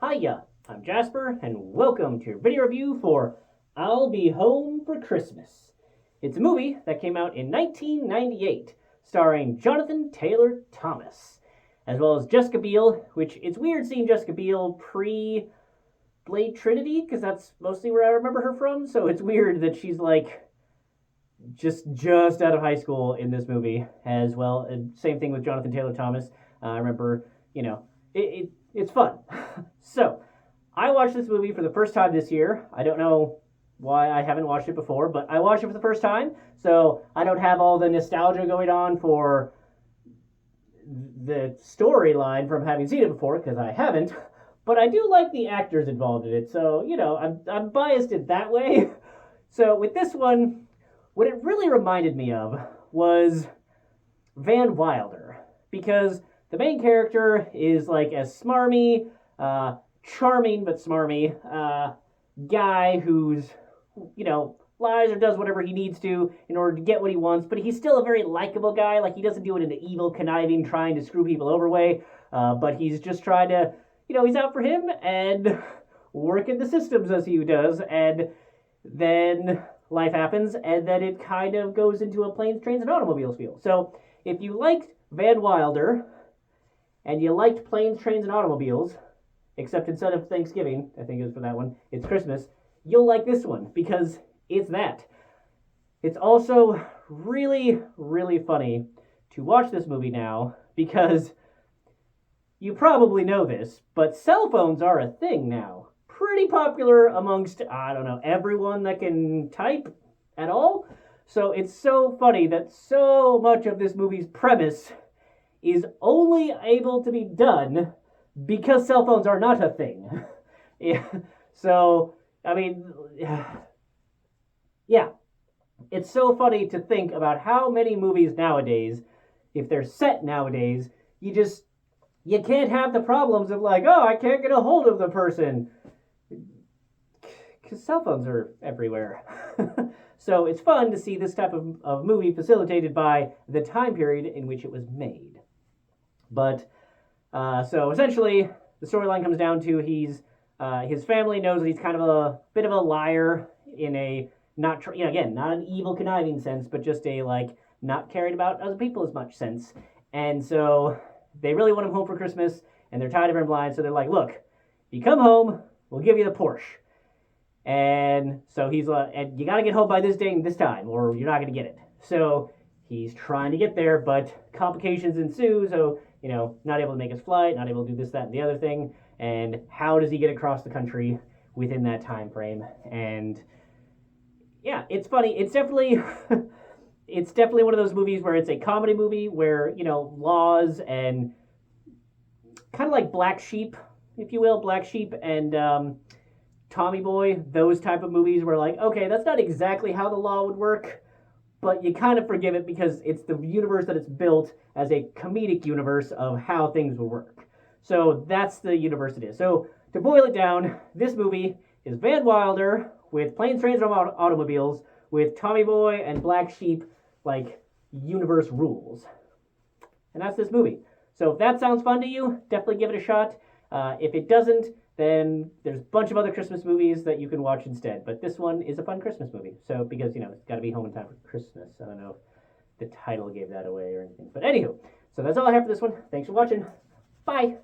Hiya, I'm Jasper, and welcome to your video review for I'll Be Home for Christmas. It's a movie that came out in 1998, starring Jonathan Taylor Thomas, as well as Jessica Biel, which it's weird seeing Jessica Biel pre Blade Trinity, because that's mostly where I remember her from, so it's weird that she's like just out of high school in this movie as well. And same thing with Jonathan Taylor Thomas. I remember, it's fun. So, I watched this movie for the first time this year. I don't know why I haven't watched it before, but I watched it for the first time, so I don't have all the nostalgia going on for the storyline from having seen it before, because I haven't. But I do like the actors involved in it, so, I'm biased in that way. So, with this one, what it really reminded me of was Van Wilder, because the main character is like a smarmy, charming but smarmy guy who's, lies or does whatever he needs to in order to get what he wants, but he's still a very likable guy. Like, he doesn't do it in the evil, conniving, trying to screw people over way, but he's just trying to, he's out for him and working the systems as he does, and then life happens, and then it kind of goes into a planes, trains, and automobiles feel. So, if you liked Van Wilder, and you liked planes, trains, and automobiles, except instead of Thanksgiving, I think it was for that one, it's Christmas, you'll like this one, because it's that. It's also really, really funny to watch this movie now, because you probably know this, but cell phones are a thing now. Pretty popular amongst, I don't know, everyone that can type at all. So it's so funny that so much of this movie's premise is only able to be done because cell phones are not a thing. Yeah. So, I mean, yeah. It's so funny to think about how many movies nowadays, if they're set nowadays, you can't have the problems of like, oh, I can't get a hold of the person. Because cell phones are everywhere. So it's fun to see this type of movie facilitated by the time period in which it was made. But, so essentially, the storyline comes down to his family knows that he's kind of a bit of a liar in a, not, again, not an evil conniving sense, but just a, like, not caring about other people as much sense. And so they really want him home for Christmas, and they're tired of him blind, so they're like, look, if you come home, we'll give you the Porsche. And so he's like, and you got to get home by this day and this time, or you're not going to get it. So he's trying to get there, but complications ensue. So, not able to make his flight, not able to do this, that, and the other thing. And how does he get across the country within that time frame? And yeah, it's funny. It's definitely, it's definitely one of those movies where it's a comedy movie where, laws and kind of like Black Sheep, if you will, Black Sheep and Tommy Boy, those type of movies where like, okay, that's not exactly how the law would work, but you kind of forgive it because it's the universe that it's built as a comedic universe of how things will work. So that's the universe it is. So to boil it down, this movie is Van Wilder with planes, trains, and automobiles with Tommy Boy and Black Sheep, like universe rules. And that's this movie. So if that sounds fun to you, definitely give it a shot. If it doesn't, then there's a bunch of other Christmas movies that you can watch instead. But this one is a fun Christmas movie. So, because, it's got to be home in time for Christmas. I don't know if the title gave that away or anything. But anywho, so that's all I have for this one. Thanks for watching. Bye.